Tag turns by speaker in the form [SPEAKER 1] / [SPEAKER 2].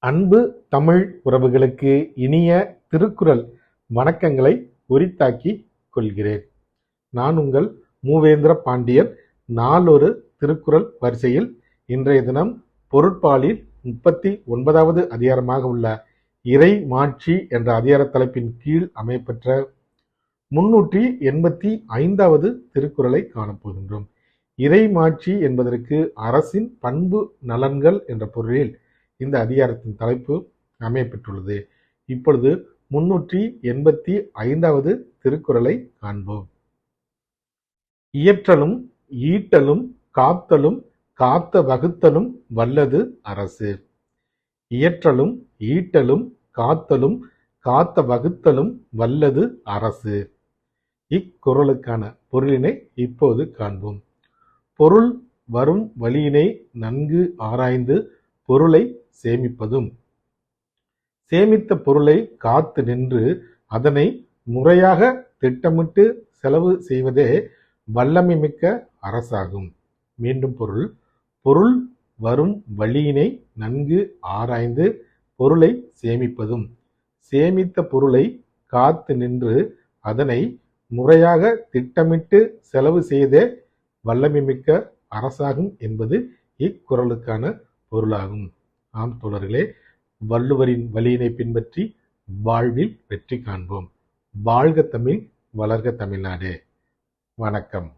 [SPEAKER 1] அன்பு தமிழ் உறவுகளுக்கு இனிய திருக்குறள் வணக்கங்களை உரித்தாக்கி கொள்கிறேன். நான் உங்கள் மூவேந்திர பாண்டியன். நாளொரு திருக்குறள் வரிசையில் இன்றைய தினம் பொருட்பாலில் 39வது அதிகாரமாக உள்ள இறை மாட்சி என்ற அதிகார தலைப்பின் கீழ் அமையப்பெற்ற 385வது திருக்குறளை காணப்போகின்றோம். இறை மாட்சி என்பதற்கு அரசின் பண்பு நலன்கள் என்ற பொருளில் இந்த அதிகாரத்தின் தலைப்பு அமையப்பெற்றுள்ளது. இப்பொழுது 385வது திருக்குறளை காண்போம். இயற்றலும் ஈட்டலும் காத்தலும் காத்த வகுத்தலும் வல்லது அரசு. இயற்றலும் ஈட்டலும் காத்தலும் காத்த வகுத்தலும் வல்லது அரசு. இக்குறளுக்கான பொருளினை இப்போது காண்போம். பொருள் வரும் வழியினை நன்கு ஆராய்ந்து பொருளை சேமிப்பதும், சேமித்த பொருளை காத்து நின்று அதனை முறையாக திட்டமிட்டு செலவு செய்வதே வல்லமை மிக்க அரசாகும். மீண்டும் பொருள், பொருள் வரும் வழியினை நன்கு ஆராய்ந்து பொருளை சேமிப்பதும், சேமித்த பொருளை காத்து நின்று அதனை முறையாக திட்டமிட்டு செலவு செய்தே வல்லமை மிக்க அரசாகும் என்பது இக்குறளுக்கான பொருளாகும். ஆம் தோழர்களே, வள்ளுவரின் வழியினை பின்பற்றி வாழ்வில் வெற்றி காண்போம். வாழ்க தமிழ், வளர்க தமிழ்நாடு. வணக்கம்.